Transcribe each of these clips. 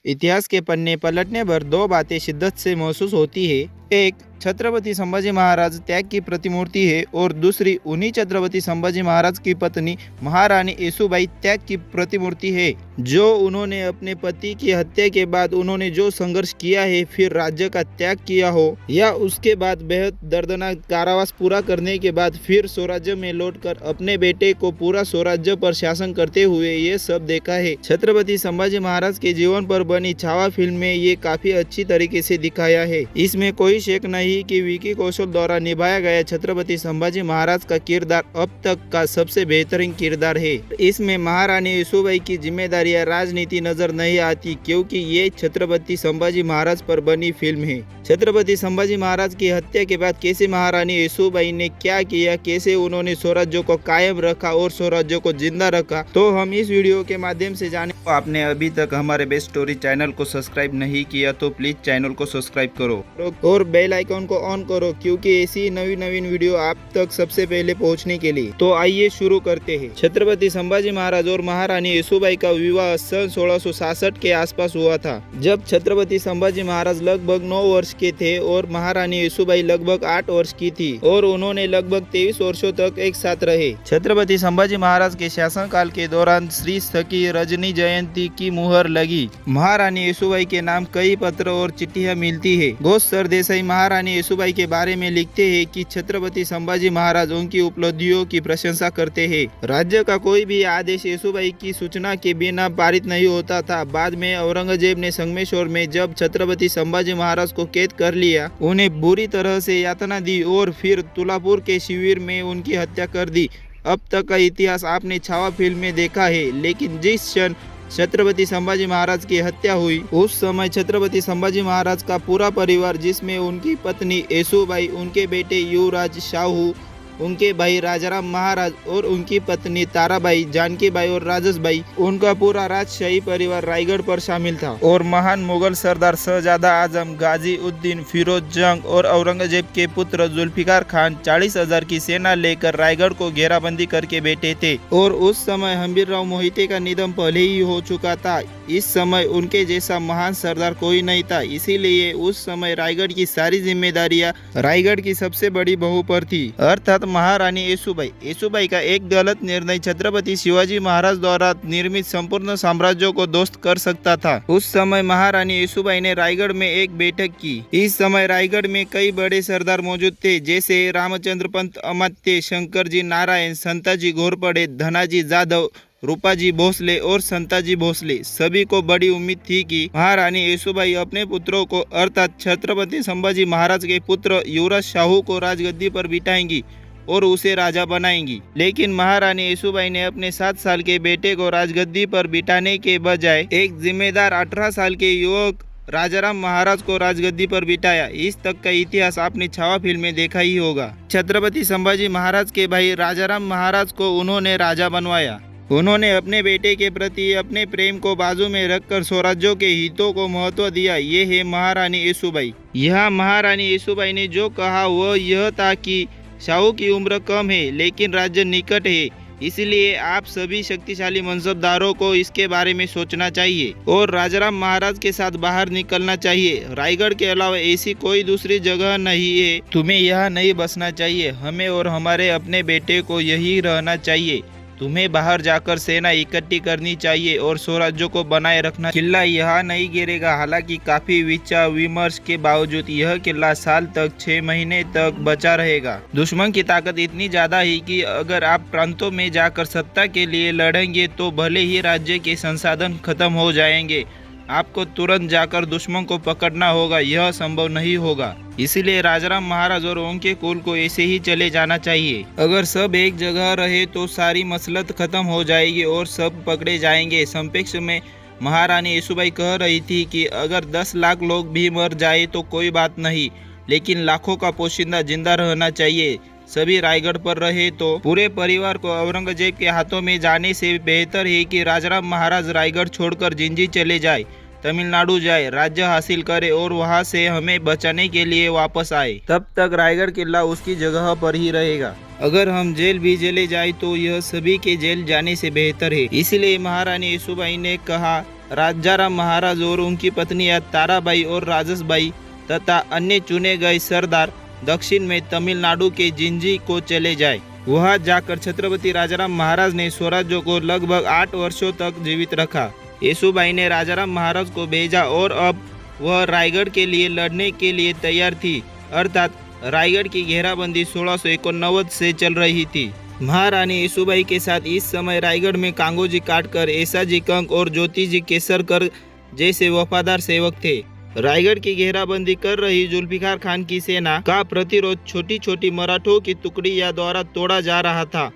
इतिहास के पन्ने पलटने पर दो बातें शिद्दत से महसूस होती है। एक, छत्रपति संभाजी महाराज त्याग की प्रतिमूर्ति है और दूसरी उन्हीं छत्रपति संभाजी महाराज की पत्नी महारानी येसूबाई त्याग की प्रतिमूर्ति है। जो उन्होंने अपने पति की हत्या के बाद उन्होंने जो संघर्ष किया है, फिर राज्य का त्याग किया हो या उसके बाद बेहद दर्दनाक कारावास पूरा करने के बाद फिर स्वराज्य में लौटकर अपने बेटे को पूरा स्वराज्य पर शासन करते हुए ये सब देखा है। छत्रपति संभाजी महाराज के जीवन पर बनी छावा फिल्म में ये काफी अच्छी तरीके से दिखाया है। इसमें कोई शक नहीं कि विकी कौशल द्वारा निभाया गया छत्रपति संभाजी महाराज का किरदार अब तक का सबसे बेहतरीन किरदार है। इसमें महारानी येसूबाई की जिम्मेदारी या राजनीति नजर नहीं आती, क्योंकि ये छत्रपति संभाजी महाराज पर बनी फिल्म है। छत्रपति संभाजी महाराज की हत्या के बाद कैसे महारानी येसूबाई ने क्या किया, कैसे उन्होंने स्वराज्य को कायम रखा और स्वराज्य को जिंदा रखा, तो हम इस वीडियो के माध्यम से जाने। आपने अभी तक हमारे बेस्ट स्टोरी चैनल को सब्सक्राइब नहीं किया तो प्लीज चैनल को सब्सक्राइब करो और बेल आइकॉन को ऑन करो, क्योंकि ऐसी नवीन वीडियो आप तक सबसे पहले पहुंचने के लिए। तो आइए शुरू करते हैं। छत्रपति संभाजी महाराज और महारानी येसूबाई का विवाह सन 1666 के आसपास हुआ था, जब छत्रपति संभाजी महाराज लगभग 9 वर्ष के थे और महारानी येसूबाई लगभग 8 वर्ष की थी और उन्होंने लगभग 23 वर्षों तक एक साथ रहे। छत्रपति संभाजी महाराज के शासनकाल के दौरान श्री सखी रजनी जयंती की मुहर लगी। महारानी येसूबाई के नाम कई पत्र और चिट्ठियां मिलती है। घोष सरदेसाई महारानी येसूबाई के बारे में लिखते हैं कि छत्रपति संभाजी महाराज उनकी उपलब्धियों की प्रशंसा करते हैं। राज्य का कोई भी आदेश येसूबाई की सूचना के बिना पारित नहीं होता था। बाद में औरंगजेब ने संगमेश्वर में जब छत्रपति संभाजी महाराज को कैद कर लिया, उन्हें बुरी तरह से यातना दी और फिर तुलापुर के शिविर में उनकी हत्या कर दी। अब तक का इतिहास आपने छावा फिल्म में देखा है, लेकिन जिस क्षण छत्रपति संभाजी महाराज की हत्या हुई, उस समय छत्रपति संभाजी महाराज का पूरा परिवार, जिसमें उनकी पत्नी येसूबाई, उनके बेटे युवराज शाहू, उनके भाई राजाराम महाराज और उनकी पत्नी ताराबाई, जानकीबाई और राजसबाई, उनका पूरा राजशाही परिवार रायगढ़ पर शामिल था और महान मुगल सरदार शहजादा आजम, गाजी उद्दीन, फिरोज जंग और औरंगजेब के पुत्र जुल्फिकार खान 40,000 की सेना लेकर रायगढ़ को घेराबंदी करके बैठे थे। और उस समय हंबीरराव मोहिते का निधन पहले ही हो चुका था। इस समय उनके जैसा महान सरदार कोई नहीं था, इसीलिए उस समय रायगढ़ की सारी जिम्मेदारियां रायगढ़ की सबसे बड़ी बहू पर थी, अर्थात महारानी येसूबाई का एक गलत निर्णय छत्रपति शिवाजी महाराज द्वारा निर्मित संपूर्ण साम्राज्य को ध्वस्त कर सकता था। उस समय महारानी येसूबाई ने रायगढ़ में एक बैठक की। इस समय रायगढ़ में कई बड़े सरदार मौजूद थे, जैसे रामचंद्र पंत अमात्य, शंकर जी नारायण, संताजी घोरपड़े, धनाजी जाधव, रूपाजी भोसले और संताजी भोसले। सभी को बड़ी उम्मीद थी कि महारानी येसूबाई अपने पुत्रों को अर्थात छत्रपति संभाजी महाराज के पुत्र युवराज शाहू को राजगद्दी पर बिठाएंगी और उसे राजा बनाएंगी। लेकिन महारानी येसूबाई ने अपने 7 साल के बेटे को राजगद्दी पर बिठाने के बजाय एक जिम्मेदार 18 साल के युवक राजाराम महाराज को राजगद्दी पर बिठाया। इस तक का इतिहास आपने छावा फिल्म में देखा ही होगा। छत्रपति संभाजी महाराज के भाई राजाराम महाराज को उन्होंने राजा बनवाया। उन्होंने अपने बेटे के प्रति अपने प्रेम को बाजू में रखकर स्वराज्यों के हितों को महत्व दिया। ये है महारानी येसूबाई। यहाँ महारानी येसूबाई ने जो कहा वह यह था कि शाहू की उम्र कम है लेकिन राज्य निकट है, इसलिए आप सभी शक्तिशाली मनसबदारों को इसके बारे में सोचना चाहिए और राजाराम महाराज के साथ बाहर निकलना चाहिए। रायगढ़ के अलावा ऐसी कोई दूसरी जगह नहीं है, तुम्हें यहाँ नहीं बसना चाहिए। हमें और हमारे अपने बेटे को यही रहना चाहिए। तुम्हें बाहर जाकर सेना इकट्ठी करनी चाहिए और स्वराज्य को बनाए रखना। किला यहाँ नहीं गिरेगा। हालांकि काफी विचार विमर्श के बावजूद यह किला साल तक 6 महीने तक बचा रहेगा। दुश्मन की ताकत इतनी ज्यादा है कि अगर आप प्रांतों में जाकर सत्ता के लिए लड़ेंगे तो भले ही राज्य के संसाधन खत्म हो जाएंगे, आपको तुरंत जाकर दुश्मन को पकड़ना होगा, यह संभव नहीं होगा। इसीलिए राजाराम महाराज और उनके कुल को ऐसे ही चले जाना चाहिए। अगर सब एक जगह रहे तो सारी मसलत खत्म हो जाएगी और सब पकड़े जाएंगे। संपेक्ष में महारानी येसूबाई कह रही थी कि अगर 10 लाख लोग भी मर जाए तो कोई बात नहीं, लेकिन लाखों का पोशिंदा जिंदा रहना चाहिए। सभी रायगढ़ पर रहे तो पूरे परिवार को औरंगजेब के हाथों में जाने से बेहतर है कि राजाराम महाराज रायगढ़ छोड़कर जिंजी चले जाए, तमिलनाडु जाए, राज्य हासिल करे और वहां से हमें बचाने के लिए वापस आए। तब तक रायगढ़ किला उसकी जगह पर ही रहेगा। अगर हम जेल भी चले जाए तो यह सभी के जेल जाने से बेहतर है। इसलिए महारानी येसूबाई ने कहा राजाराम महाराज और उनकी पत्नियां ताराबाई और राजसबाई तथा अन्य चुने गए सरदार दक्षिण में तमिलनाडु के जिंजी को चले जाए। वहां जाकर छत्रपति राजाराम महाराज ने स्वराज्य को लगभग 8 वर्षों तक जीवित रखा। येसुबाई ने राजाराम महाराज को भेजा और अब वह रायगढ़ के लिए लड़ने के लिए तैयार थी, अर्थात रायगढ़ की घेराबंदी 1689 से चल रही थी। महारानी येसुबाई के साथ इस समय रायगढ़ में कांगोजी काटकर, ऐसाजी कंक और ज्योतिजी केसरकर जैसे वफादार सेवक थे। रायगढ़ की घेराबंदी कर रही जुल्फिकार खान की सेना का प्रतिरोध छोटी छोटी मराठों की टुकड़ियों द्वारा तोड़ा जा रहा था,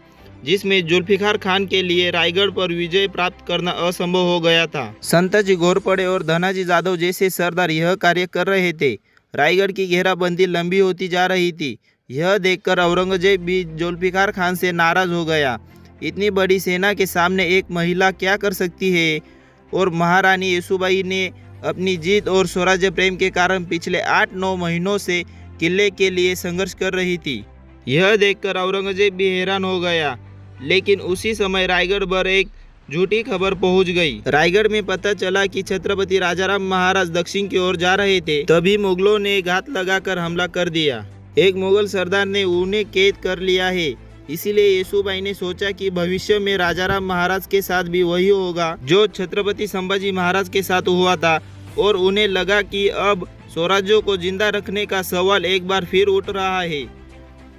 जिसमें जुल्फिकार खान के लिए रायगढ़ पर विजय प्राप्त करना असंभव हो गया था। संतजी घोरपड़े और धनाजी जाधव जैसे सरदार यह कार्य कर रहे थे। रायगढ़ की घेराबंदी लंबी होती जा रही थी। यह देखकर औरंगजेब भी जुल्फिकार खान से नाराज हो गया। इतनी बड़ी सेना के सामने एक महिला क्या कर सकती है? और महारानी येसुबाई ने अपनी जीत और स्वराज्य प्रेम के कारण पिछले 8-9 महीनों से किले के लिए संघर्ष कर रही थी। यह देखकर औरंगजेब भी हैरान हो गया। लेकिन उसी समय रायगढ़ पर एक झूठी खबर पहुंच गई। रायगढ़ में पता चला कि छत्रपति राजाराम महाराज दक्षिण की ओर जा रहे थे। तभी मुगलों ने घात लगाकर हमला कर दिया। एक मुगल सरदार ने उन्हें कैद कर लिया है। इसीलिए येसुबाई ने सोचा कि भविष्य में राजाराम महाराज के साथ भी वही होगा जो छत्रपति संभाजी महाराज के साथ हुआ था, और उन्हें लगा कि अब स्वराज्य को जिंदा रखने का सवाल एक बार फिर उठ रहा है।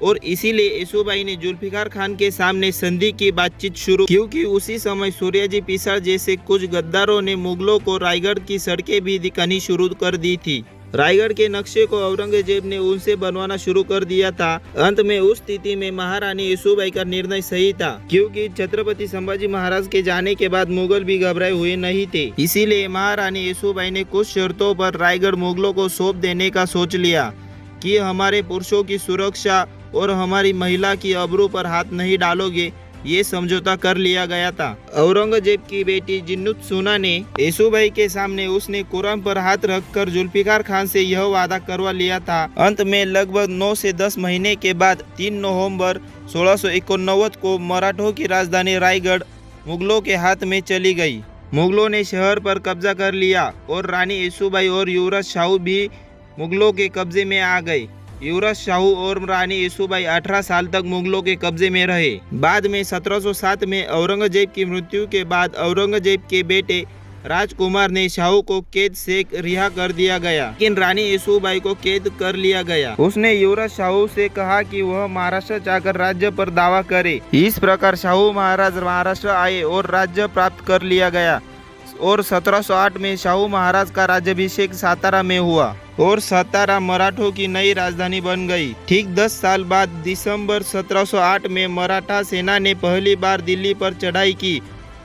और इसीलिए येसुबाई ने जुल्फिकार खान के सामने संधि की बातचीत शुरू, क्योंकि उसी समय सूर्याजी पिसाळ जैसे कुछ गद्दारों ने मुगलों को रायगढ़ की सड़कें भी दिखानी शुरू कर दी थी। रायगढ़ के नक्शे को औरंगजेब ने उनसे बनवाना शुरू कर दिया था। अंत में उस स्थिति में महारानी येसुबाई का निर्णय सही था, क्योंकि छत्रपति संभाजी महाराज के जाने के बाद मुगल भी घबराए हुए नहीं थे। इसीलिए महारानी येसुबाई ने कुछ शर्तों पर रायगढ़ मुगलों को सौंप देने का सोच लिया कि हमारे पुरुषों की सुरक्षा और हमारी महिला की आबरू पर हाथ नहीं डालोगे। ये समझौता कर लिया गया था। औरंगजेब की बेटी जिन्नुत्सुना ने येसुबाई के सामने उसने कुरान पर हाथ रखकर जुल्फिकार खान से यह वादा करवा लिया था। अंत में लगभग 9 से 10 महीने के बाद 3 नवंबर 1689 को मराठों की राजधानी रायगढ़ मुगलों के हाथ में चली गई। मुगलों ने शहर पर कब्जा कर लिया और रानी येसुबाई और युवराज शाहू भी मुगलों के कब्जे में आ गए। युवराज शाहू और रानी येसुबाई 18 साल तक मुगलों के कब्जे में रहे। बाद में 1707 में औरंगजेब की मृत्यु के बाद औरंगजेब के बेटे राजकुमार ने शाहू को कैद से रिहा कर दिया गया, लेकिन रानी येसुबाई को कैद कर लिया गया। उसने युवराज शाहू से कहा कि वह महाराष्ट्र जाकर राज्य पर दावा करे। इस प्रकार शाहू महाराज महाराष्ट्र आए और राज्य प्राप्त कर लिया गया। और 1708 में शाहू महाराज का राज्याभिषेक सातारा में हुआ और सातारा मराठों की नई राजधानी बन गई। ठीक 10 साल बाद दिसंबर 1708 में मराठा सेना ने पहली बार दिल्ली पर चढ़ाई की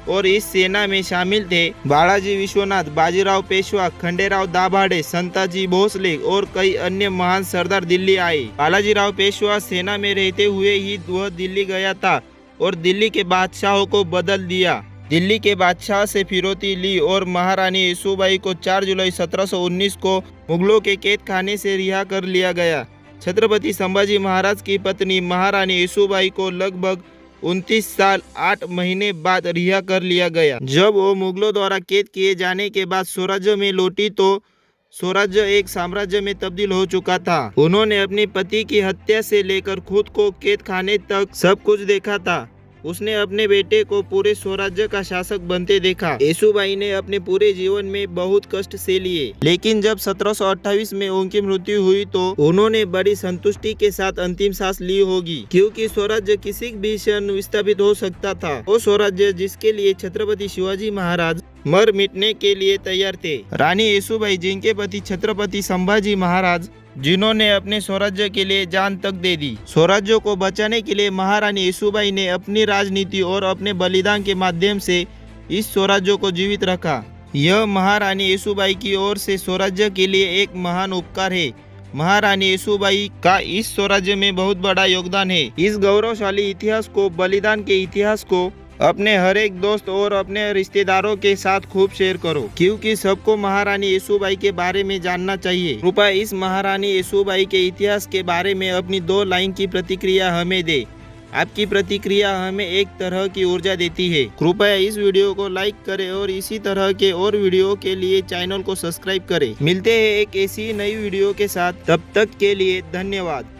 और इस सेना में शामिल थे बालाजी विश्वनाथ, बाजीराव पेशवा, खंडेराव दाभाडे, संताजी भोसले और कई अन्य महान सरदार दिल्ली आए। बालाजीराव पेशवा सेना में रहते हुए ही वह दिल्ली गया था और दिल्ली के बादशाहों को बदल दिया। दिल्ली के बादशाह से फिरौती ली और महारानी येसुबाई को 4 जुलाई 1719 को मुगलों के कैद खाने से रिहा कर लिया गया। छत्रपति संभाजी महाराज की पत्नी महारानी येसुबाई को लगभग 29 साल 8 महीने बाद रिहा कर लिया गया। जब वो मुगलों द्वारा कैद किए जाने के बाद स्वराज्य में लौटी तो स्वराज्य एक साम्राज्य में तब्दील हो चुका था। उन्होंने अपने पति की हत्या से लेकर खुद को कैद खाने तक सब कुछ देखा था। उसने अपने बेटे को पूरे स्वराज्य का शासक बनते देखा। येसुबाई ने अपने पूरे जीवन में बहुत कष्ट से लिए, लेकिन जब 1728 में उनकी मृत्यु हुई तो उन्होंने बड़ी संतुष्टि के साथ अंतिम सांस ली होगी, क्योंकि स्वराज्य किसी भी क्षण विस्थापित हो सकता था। वो स्वराज्य जिसके लिए छत्रपति शिवाजी महाराज मर मिटने के लिए तैयार थे। रानी येसुबाई, जिनके पति छत्रपति संभाजी महाराज, जिन्होंने अपने स्वराज्य के लिए जान तक दे दी। स्वराज्य को बचाने के लिए महारानी येसुबाई ने अपनी राजनीति और अपने बलिदान के माध्यम से इस स्वराज्य को जीवित रखा। यह महारानी येसुबाई की ओर से स्वराज्य के लिए एक महान उपकार है। महारानी येसुबाई का इस स्वराज्य में बहुत बड़ा योगदान है। इस गौरवशाली इतिहास को, बलिदान के इतिहास को अपने हर एक दोस्त और अपने रिश्तेदारों के साथ खूब शेयर करो, क्योंकि सबको महारानी येसुबाई के बारे में जानना चाहिए। कृपया इस महारानी येसुबाई के इतिहास के बारे में अपनी 2 लाइन की प्रतिक्रिया हमें दे। आपकी प्रतिक्रिया हमें एक तरह की ऊर्जा देती है। कृपया इस वीडियो को लाइक करें और इसी तरह के और वीडियो के लिए चैनल को सब्सक्राइब करें। मिलते हैं एक ऐसी नई वीडियो के साथ, तब तक के लिए धन्यवाद।